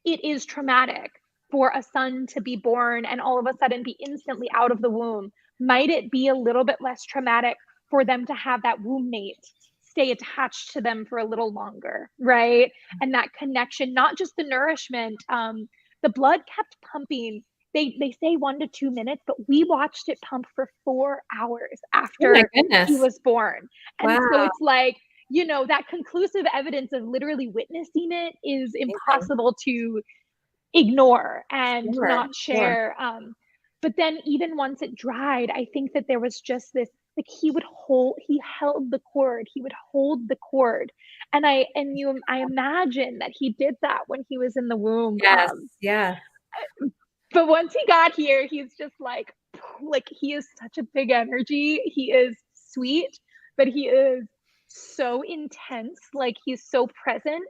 it is traumatic for a son to be born and all of a sudden be instantly out of the womb, might it be a little bit less traumatic for them to have that womb mate stay attached to them for a little longer, right? And that connection, not just the nourishment, the blood kept pumping. They say 1 to 2 minutes, but we watched it pump for 4 hours Oh my after he goodness. was born. And so Wow. it's like, you know, that conclusive evidence of literally witnessing it is Amazing. impossible to ignore and Sure. not Sure. share. But then even once it dried, I think that there was just this, like, he held the cord, he would hold the cord. And I imagine that he did that when he was in the womb. Yes. Yeah. But once he got here, he's just like he is such a big energy. He is sweet, but he is so intense. Like, he's so present.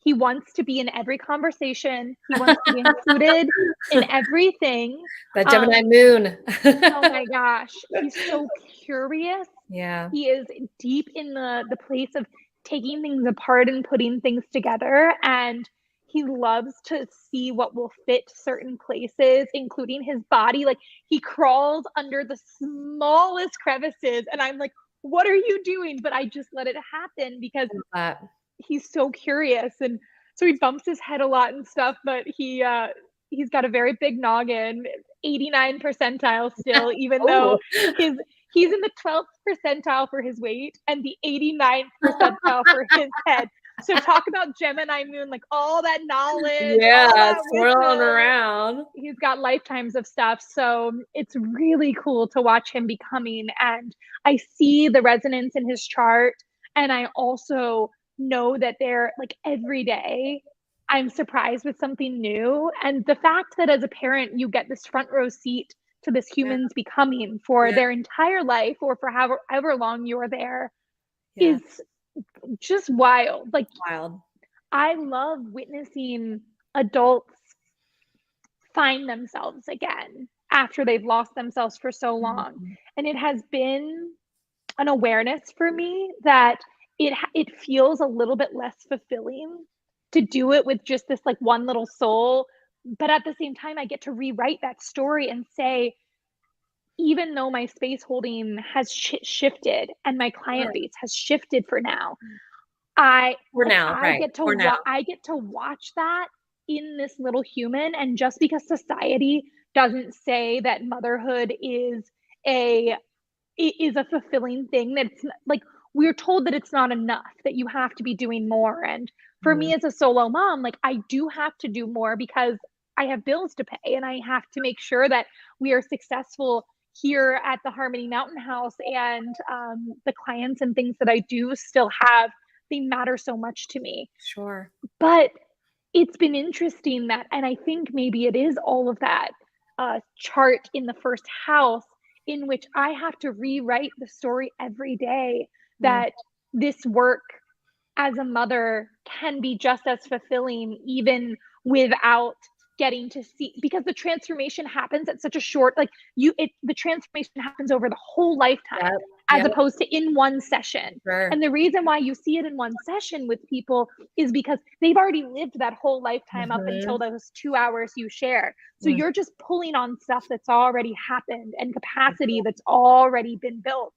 He wants to be in every conversation. He wants to be included in everything. That Gemini Um, moon. oh my gosh, he's so curious. Yeah. He is deep in the place of taking things apart and putting things together, and he loves to see what will fit certain places, including his body. Like, he crawls under the smallest crevices, and I'm like, what are you doing? But I just let it happen because That. he's so curious. And so he bumps his head a lot and stuff, but he's got a very big noggin, 89 percentile still, even though Oh. his he's in the 12th percentile for his weight and the 89th percentile for his head. So talk about Gemini moon, like all that knowledge, all Yeah, that swirling wisdom. around. He's got lifetimes of stuff. So it's really cool to watch him becoming. And I see the resonance in his chart. And I also know that they're like every day I'm surprised with something new. And the fact that as a parent, you get this front row seat to this Yeah, human's becoming for yeah, their entire life or for however long you're there yeah. is just wild. Like, Wild. I love witnessing adults find themselves again after they've lost themselves for so long. Mhm. And it has been an awareness for me that it feels a little bit less fulfilling to do it with just this like one little soul, but at the same time I get to rewrite that story and say, even though my space holding has shifted and my Sure. client base has shifted for now, I For like now, right, for now. I get to watch that in this little human. And just because society doesn't say that motherhood a is a fulfilling thing, that it's like we're told that it's not enough, that you have to be doing more. And for Mhm. me as a solo mom, like, I do have to do more because I have bills to pay and I have to make sure that we are successful here at the Harmony Mountain House. And the clients and things that I do still have, they matter so much to me. Sure. But it's been interesting that, and I think maybe it is all of that chart in the first house, in which I have to rewrite the story every day, Yeah. that this work as a mother can be just as fulfilling even without getting to see, because the transformation happens at such a short, like, the transformation happens over the whole lifetime Yep, as yep, opposed to in one session. sure. And the reason why you see it in one session with people is because they've already lived that whole lifetime up until Mhm, those 2 hours you share. So mm, you're just pulling on stuff that's already happened and capacity that's already been built.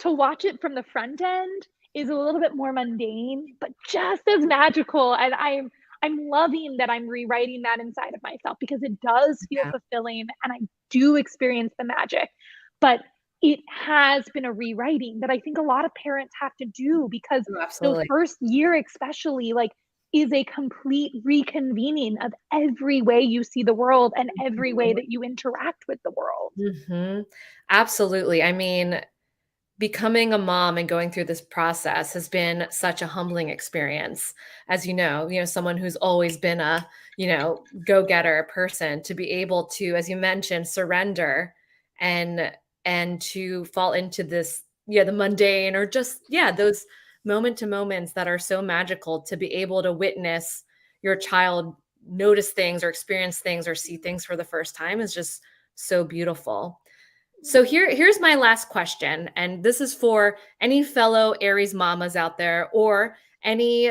To watch it from the front end is a little bit more mundane, but just as magical. And I'm loving that I'm rewriting that inside of myself, because it does feel yeah. fulfilling and I do experience the magic. But it has been a rewriting that I think a lot of parents have to do, because Oh, the absolutely. first year especially, like, is a complete reconvening of every way you see the world and every way Mhm, that you interact with the world. mhm. Absolutely. I mean, becoming a mom and going through this process has been such a humbling experience. As you know, someone who's always been a, go-getter person to be able to, as you mentioned, surrender and to fall into this, yeah, the mundane or just, yeah, those moment to moments that are so magical to be able to witness your child notice things or experience things or see things for the first time is just so beautiful. So here's my last question, and this is for any fellow Aries mamas out there or any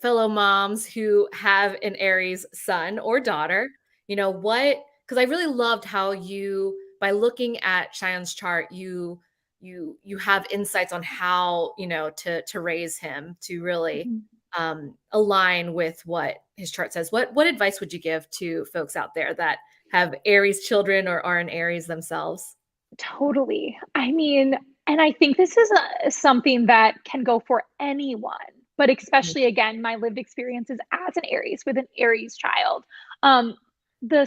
fellow moms who have an Aries son or daughter. What, because I really loved how you, by looking at Cheyenne's chart, you have insights on how, to raise him to really Mhm. align with what his chart says. What advice would you give to folks out there that have Aries children or are an Aries themselves? Totally. I mean, and I think this is something that can go for anyone, but Mhm. especially again, my lived experiences as an Aries with an Aries child. Um, the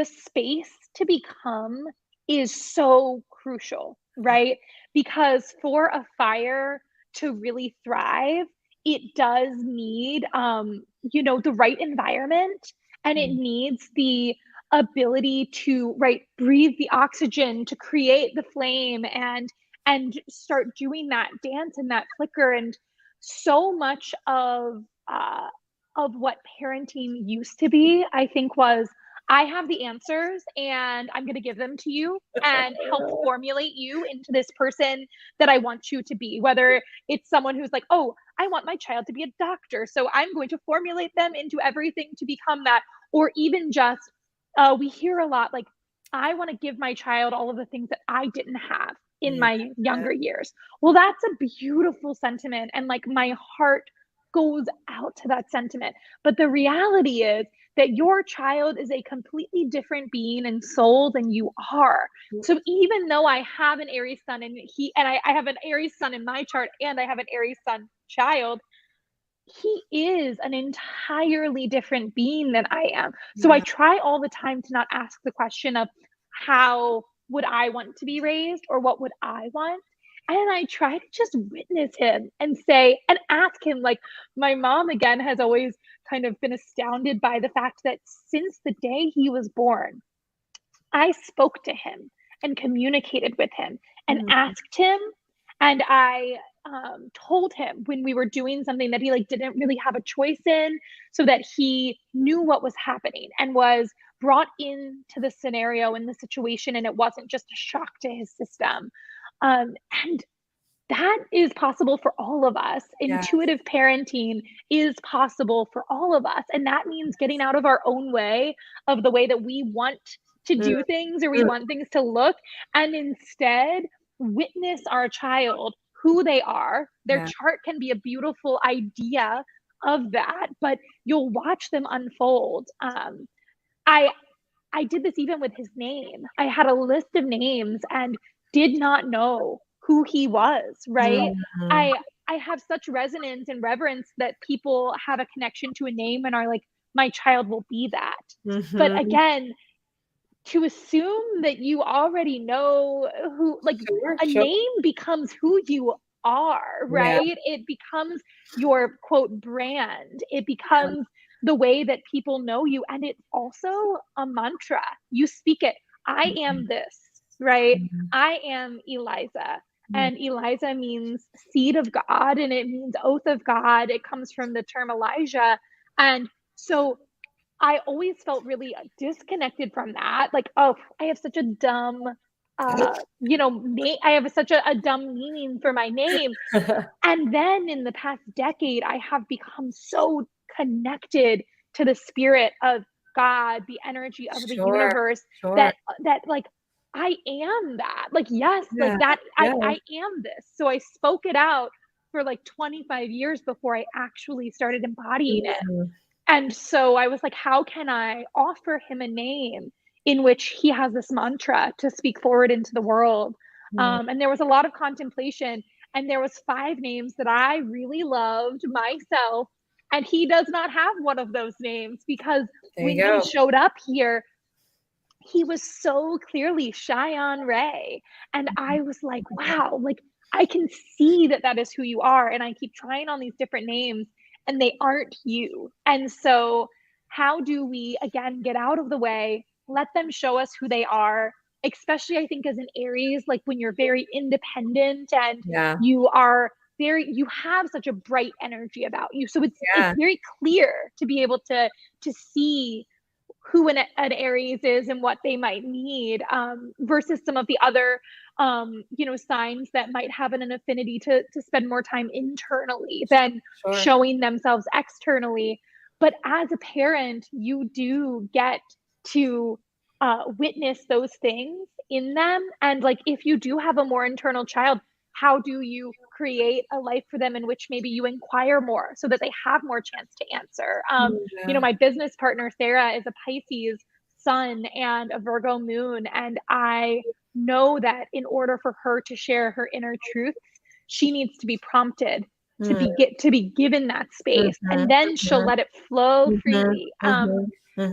space to become is so crucial, right? Because for a fire to really thrive, it does need, the right environment, and it Mhm. needs the ability to, right, breathe the oxygen to create the flame, and and start doing that dance and that flicker. And so much of what parenting used to be, I think, was I have the answers and I'm going to give them to you and help formulate you into this person that I want you to be. Whether it's someone who's like, oh, I want my child to be a doctor, so I'm going to formulate them into everything to become that. Or even just, we hear a lot like, I want to give my child all of the things that I didn't have in Yeah. my younger years. Well, that's a beautiful sentiment. And like my heart goes out to that sentiment. But the reality is that your child is a completely different being and soul than you are. So even though I have an Aries sun I have an Aries sun in my chart and I have an Aries sun child, he is an entirely different being than I am. So I Yeah. try all the time to not ask the question of how would I want to be raised or what would I want? And I try to just witness him and say, and ask him. Like, my mom, again, has always kind of been astounded by the fact that since the day he was born, I spoke to him and communicated with him and Mhm. asked him, and I told him when we were doing something that he like didn't really have a choice in, so that he knew what was happening and was brought into the scenario and the situation, and it wasn't just a shock to his system. And that is possible for all of us. Yeah. Intuitive parenting is possible for all of us. And that means getting out of our own way of the way that we want to Mm, do things or we mm, want things to look, and instead witness our child, who they are. Their yeah. chart can be a beautiful idea of that, but you'll watch them unfold. I I did this even with his name. I had a list of names and did not know who he was, right? Mhm. I have such resonance and reverence that people have a connection to a name and are like, my child will be that. But Mhm. again, to assume that you already know who, like, Sure, a sure. name becomes who you are, Yeah, right? It becomes your quote brand. It yeah. becomes the way that people know you. And it's also a mantra. You speak it. I Mhm, am this, right? mhm, I am Elyza. mhm. And Elyza means seed of God and it means oath of God. It comes from the term Elijah. And so I always felt really disconnected from that. Like, oh, I have such a dumb, I have such a dumb meaning for my name. And then in the past decade, I have become so connected to the spirit of God, the energy of the Sure, universe, sure. that like I am that. Like, yes, like Yeah, that yeah. I am this. So I spoke it out for like 25 years before I actually started embodying it. Mhm, And so I was like, how can I offer him a name in which he has this mantra to speak forward into the world? mm. And there was a lot of contemplation, and there was 5 names that I really loved myself. And he does not have one of those names because There you when he go. showed up here, he was so clearly Shayan Raye. And I was like, wow, like I can see that that is who you are. And I keep trying on these different names and they aren't you. And so, how do we, again, get out of the way, let them show us who they are? Especially, I think, as an Aries, like when you're very independent and Yeah, you have such a bright energy about you. So it's yeah, very clear to be able to see who an Aries is and what they might need, versus some of the other, signs that might have an affinity to spend more time internally than sure. showing themselves externally. But as a parent, you do get to witness those things in them. And like, if you do have a more internal child, how do you create a life for them in which maybe you inquire more so that they have more chance to answer? Yeah. My business partner, Sarah, is a Pisces sun and a Virgo moon. And I know that in order for her to share her inner truth, she needs to be prompted Mm, to be given that space, and mhm, then she'll mhm, let it flow mhm, freely. mhm,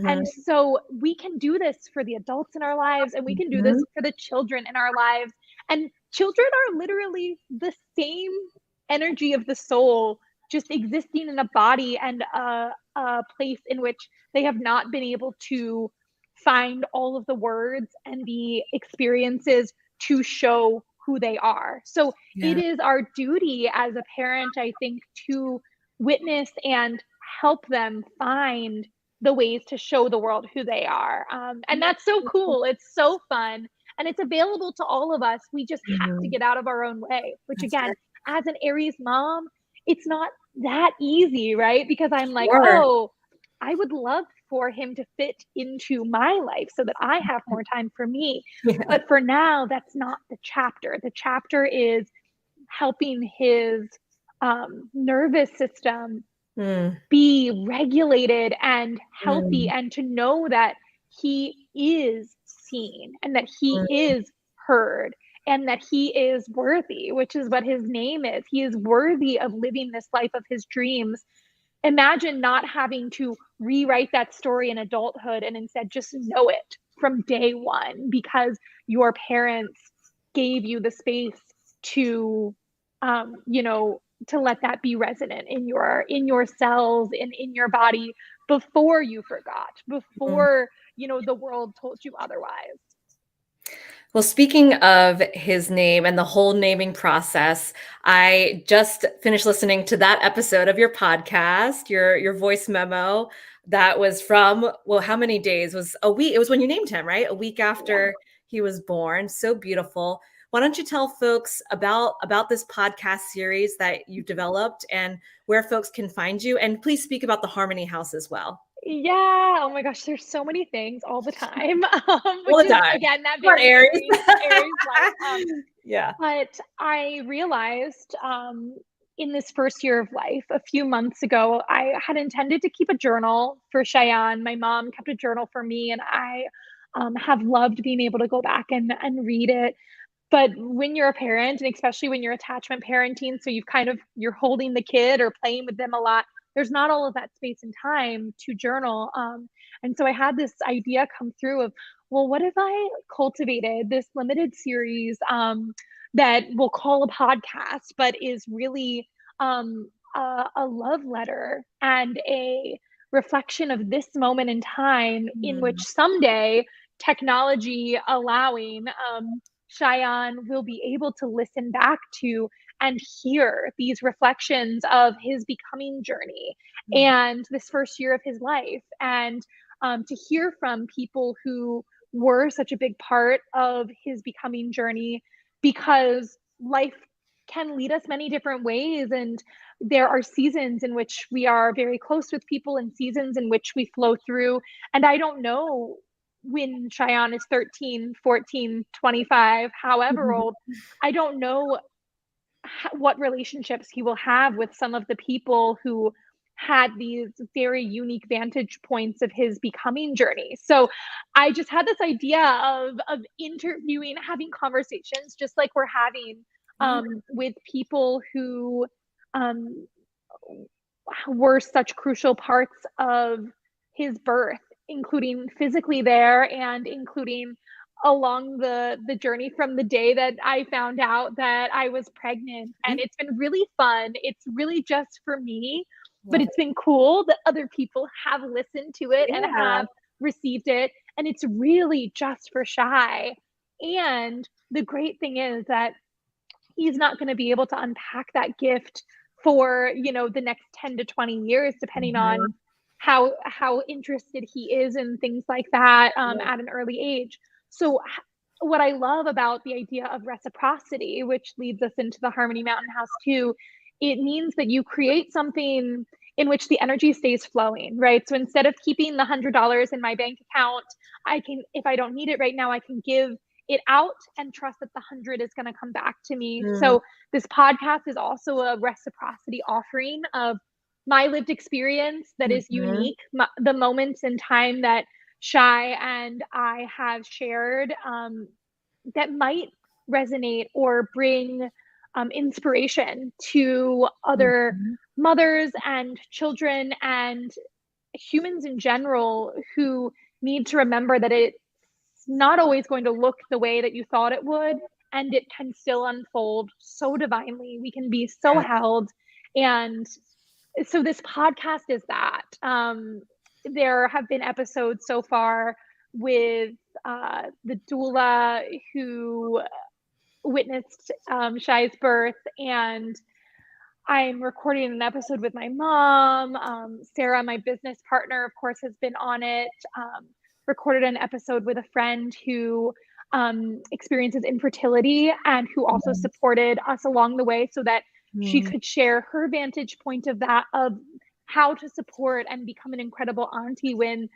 And mhm, so we can do this for the adults in our lives, and we can do this mhm. for the children in our lives. And children are literally the same energy of the soul, just existing in a body and a place in which they have not been able to find all of the words and the experiences to show who they are. So it Yeah. is our duty as a parent, I think, to witness and help them find the ways to show the world who they are. And that's so cool. It's so fun. And it's available to all of us. We just have to Mhm. get out of our own way, which That's again, right. as an Aries mom, it's not that easy, right? Because I'm like, Sure. oh, I would love for him to fit into my life so that I have more time for me. Yeah. But for now, that's not the chapter. The chapter is helping his nervous system Mm, be regulated and healthy, mm, and to know that he is seen and that he mm, is heard and that he is worthy, which is what his name is. He is worthy of living this life of his dreams. Imagine not having to rewrite that story in adulthood and instead just know it from day one because your parents gave you the space to you know, to let that be resonant in your cells and in your body before you forgot, mm. before, you know, the world told you otherwise. Well, speaking of his name and the whole naming process, I just finished listening to that episode of your podcast, your voice memo that was from, well, how many days? Was a week. It was when you named him, right? A week Yeah. after he was born. So beautiful. Why don't you tell folks about this podcast series that you developed and where folks can find you? And please speak about the Harmony House as well. Yeah. Oh my gosh, there's so many things all the time, All which the is time. again that Come on, very Aries. Aries life. Yeah. But I realized in this first year of life, a few months ago, I had intended to keep a journal for Shayan. My mom kept a journal for me, and I have loved being able to go back and read it. But when you're a parent, and especially when you're attachment parenting, so you're holding the kid or playing with them a lot, there's not all of that space and time to journal. And so I had this idea come through of, well, what if I cultivated this limited series that we'll call a podcast, but is really a love letter and a reflection of this moment in time in which Mm, someday, technology allowing, Shayan will be able to listen back to and hear these reflections of his becoming journey mm, and this first year of his life, and to hear from people who were such a big part of his becoming journey, because life can lead us many different ways, and there are seasons in which we are very close with people and seasons in which we flow through. And I don't know when Cheyenne is 13, 14, 25, however mhm, old, I don't know what relationships he will have with some of the people who had these very unique vantage points of his becoming journey. So I just had this idea of interviewing, having conversations just like we're having yeah, with people who um, were such crucial parts of his birth, including physically there and including along the journey from the day that I found out that I was pregnant. And mhm. it's been really fun. It's really just for me, but Love it's been cool that other people have listened to it it. and Yeah. have received it. And it's really just for Shy. And the great thing is that he's not going to be able to unpack that gift for, you know, the next 10 to 20 years, depending on Mhm. how interested he is in things like that Yeah. at an early age. So what I love about the idea of reciprocity, which leads us into the Harmony Mountain House too, it means that you create something in which the energy stays flowing, right? So instead of keeping the $100 in my bank account, I can, if I don't need it right now, I can give it out and trust that the 100 is going to come back to me. Mm, So this podcast is also a reciprocity offering of my lived experience that is mhm, unique, the moments in time that Shy and I have shared, that might resonate or bring inspiration to other mhm. mothers and children and humans in general who need to remember that it's not always going to look the way that you thought it would, and it can still unfold so divinely. We can be so Yeah. held. And so this podcast is that. There have been episodes so far with the doula who witnessed Shai's birth, and I'm recording an episode with my mom. Sarah, my business partner, of course, has been on it. Recorded an episode with a friend who experiences infertility and who also supported us along the way so that she could share her vantage point of that, of how to support and become an incredible auntie when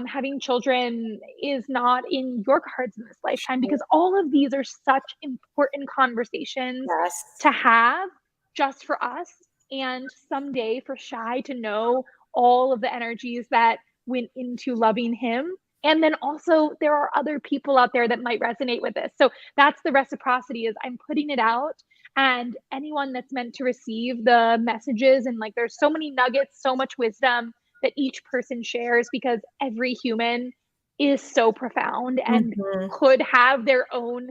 having children is not in your cards in this lifetime, because all of these are such important conversations Yes. to have just for us, and someday for Shai to know all of the energies that went into loving him. And then also there are other people out there that might resonate with this. So that's the reciprocity, is I'm putting it out, and anyone that's meant to receive the messages, and like there's so many nuggets, so much wisdom that each person shares, because every human is so profound and could have their own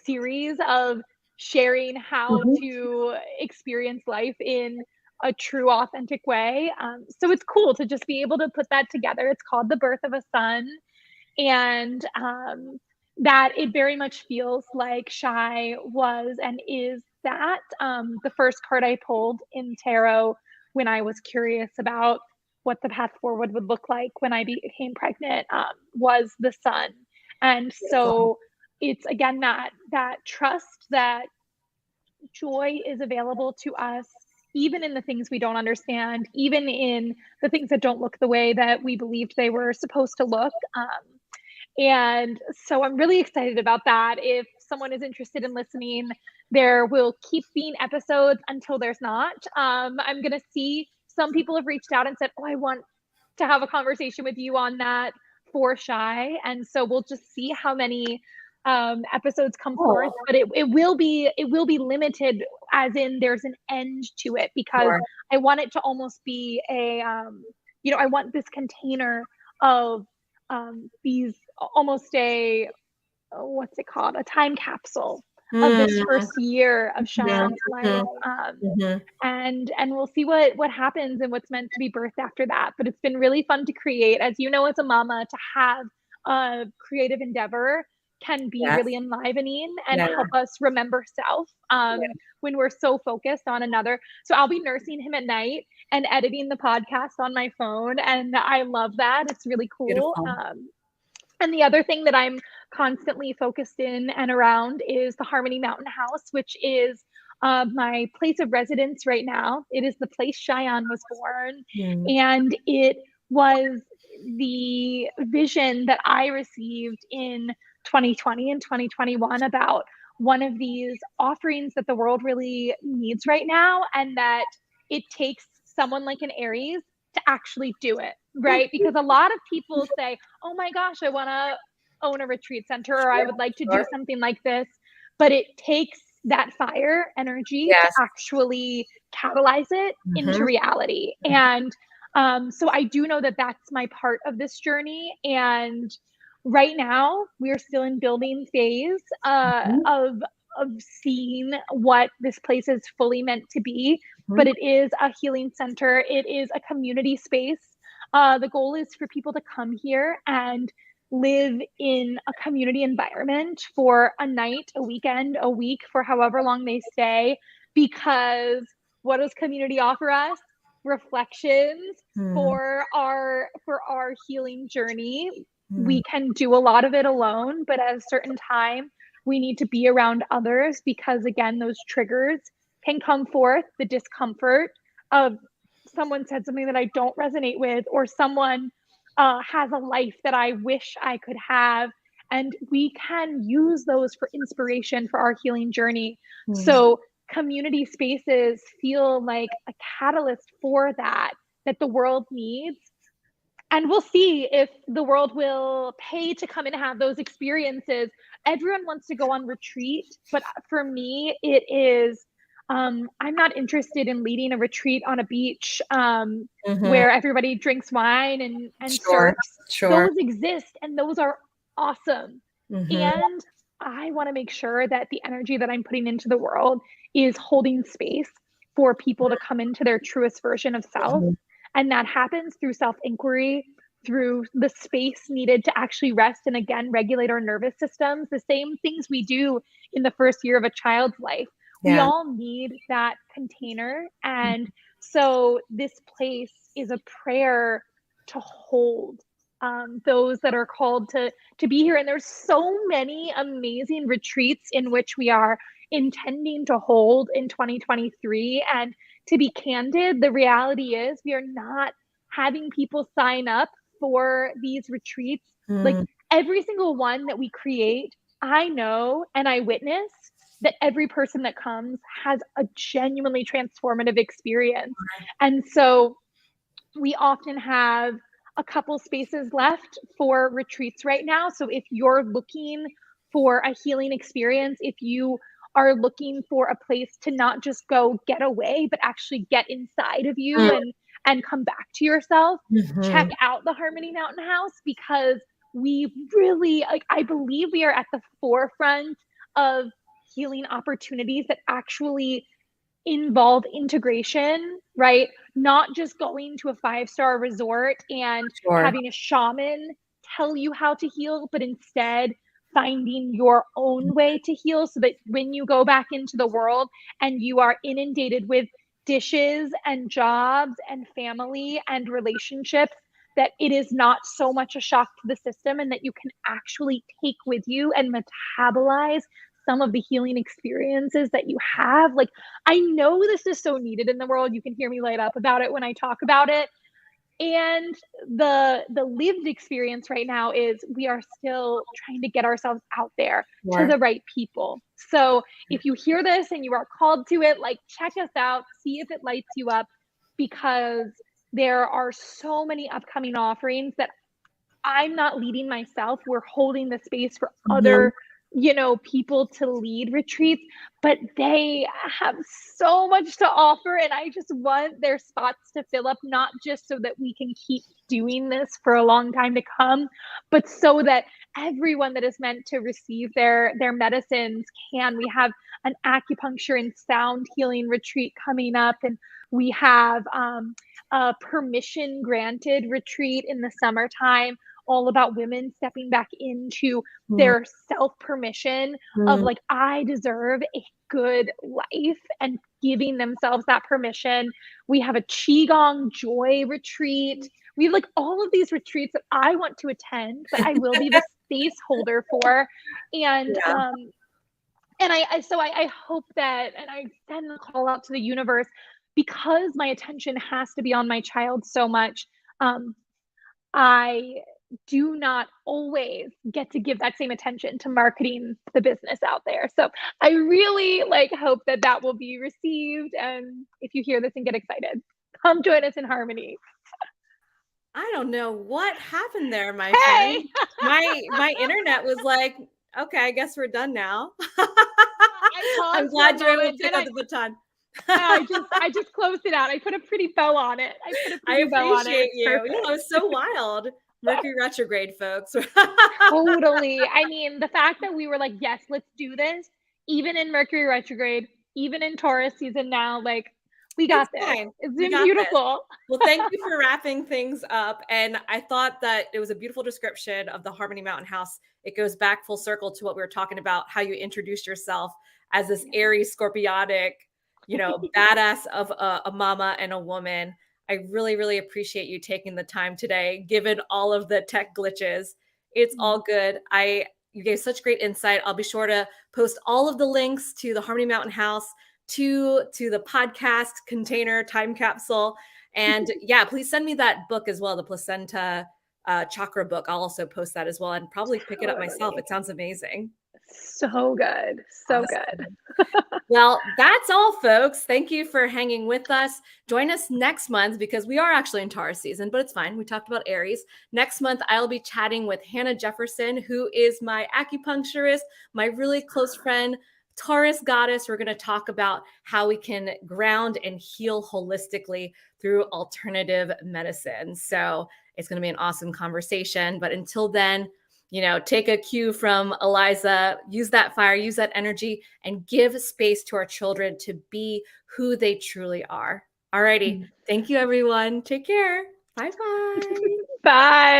series of sharing how to experience life in a true, authentic way. So it's cool to just be able to put that together. It's called The Birth of a Son. And that it very much feels like Shai was and is that. The first card I pulled in tarot when I was curious about what the path forward would look like when I became pregnant was the Sun. And so it's again that trust that joy is available to us, even in the things we don't understand, even in the things that don't look the way that we believed they were supposed to look. And so I'm really excited about that. If someone is interested in listening, there will keep being episodes until there's not. I'm going to see, some people have reached out and said, oh, I want to have a conversation with you on that for Shai. And so we'll just see how many episodes come forth, but it will be limited, as in there's an end to it, because I want it to almost be a I want this container of these, almost a, what's it called, a time capsule of this first year of Shayan's life. And we'll see what happens and what's meant to be birthed after that. But it's been really fun to create. As you know, as a mama, to have a creative endeavor can be really enlivening and help us remember self when we're so focused on another. So I'll be nursing him at night and editing the podcast on my phone, and I love that. It's really cool. And the other thing that I'm constantly focused in and around is the Harmony Mountain House, which is my place of residence right now. It is the place Shayan was born. And it was the vision that I received in 2020 and 2021 about one of these offerings that the world really needs right now, and that it takes someone like an Aries to actually do it, right? Because a lot of people say, oh my gosh, I want to own a retreat center, or I would like to do something like this. But it takes that fire energy to actually catalyze it into reality. And so I do know that that's my part of this journey. And right now we are still in building phase of seeing what this place is fully meant to be. But it is a healing center. It is a community space. The goal is for people to come here and live in a community environment for a night, a weekend, a week, for however long they stay. Because what does community offer us? Reflections for our healing journey. We can do a lot of it alone, but at a certain time, we need to be around others, because again, those triggers can come forth, the discomfort of someone said something that I don't resonate with, or someone has a life that I wish I could have. And we can use those for inspiration for our healing journey. So community spaces feel like a catalyst for that the world needs. And we'll see if the world will pay to come and have those experiences. Everyone wants to go on retreat, but for me, it is, I'm not interested in leading a retreat on a beach where everybody drinks wine and surfs. Those exist, and those are awesome. And I want to make sure that the energy that I'm putting into the world is holding space for people to come into their truest version of self. And that happens through self-inquiry, through the space needed to actually rest and again regulate our nervous systems, the same things we do in the first year of a child's life. We Yeah. all need that container. And so this place is a prayer to hold those that are called to be here. And there's so many amazing retreats in which we are intending to hold in 2023. And to be candid, the reality is we are not having people sign up for these retreats. Like every single one that we create, I know and I witness that every person that comes has a genuinely transformative experience. And so we often have a couple spaces left for retreats right now. So if you're looking for a healing experience, if you are looking for a place to not just go get away, but actually get inside of you and come back to yourself, check out the Harmony Mountain House, because we really, like, I believe we are at the forefront of healing opportunities that actually involve integration, right? Not just going to a 5-star resort and Sure. having a shaman tell you how to heal, but instead finding your own way to heal, so that when you go back into the world and you are inundated with dishes and jobs and family and relationships, that it is not so much a shock to the system, and that you can actually take with you and metabolize some of the healing experiences that you have. Like, I know this is so needed in the world. You can hear me light up about it when I talk about it. And the lived experience right now is we are still trying to get ourselves out there to the right people. So if you hear this and you are called to it, like, check us out, see if it lights you up, because there are so many upcoming offerings that I'm not leading myself. We're holding the space for other, people to lead retreats, but they have so much to offer. And I just want their spots to fill up, not just so that we can keep doing this for a long time to come, but so that everyone that is meant to receive their medicines can. We have an acupuncture and sound healing retreat coming up, and we have a permission granted retreat in the summertime, all about women stepping back into their self permission of, like, I deserve a good life, and giving themselves that permission. We have a Qigong joy retreat. We have, like, all of these retreats that I want to attend, but I will be the space holder for. And I hope that, and I send the call out to the universe, because my attention has to be on my child so much. I do not always get to give that same attention to marketing the business out there. So I really hope that that will be received. And if you hear this and get excited, come join us in Harmony. I don't know what happened there, my Hey! friend. My internet was like, okay, I guess we're done now. I'm glad you're able to pick up the baton. I just closed it out. I put a pretty bow on it. I appreciate you. Yeah, it was so wild. Mercury retrograde, folks. Totally. I mean, the fact that we were like, yes, let's do this, even in Mercury retrograde, even in Taurus season now, like, we got this. Fine. It's been beautiful. Well, thank you for wrapping things up. And I thought that it was a beautiful description of the Harmony Mountain House. It goes back full circle to what we were talking about, how you introduced yourself as this Aries scorpiotic, badass of a mama and a woman. I really, really appreciate you taking the time today, given all of the tech glitches. It's all good. You gave such great insight. I'll be sure to post all of the links to the Harmony Mountain House, to the podcast container time capsule. And yeah, please send me that book as well, the placenta chakra book. I'll also post that as well, and probably pick it up myself. It sounds amazing. So good. So Awesome. good. Well, that's all, folks. Thank you for hanging with us. Join us next month, because we are actually in Taurus season, but it's fine. We talked about Aries. Next month, I'll be chatting with Hannah Jefferson, who is my acupuncturist, my really close friend, Taurus goddess. We're going to talk about how we can ground and heal holistically through alternative medicine. So it's going to be an awesome conversation. But until then, take a cue from Elyza, use that fire, use that energy, and give space to our children to be who they truly are. All righty. Thank you, everyone. Take care. Bye bye. Bye.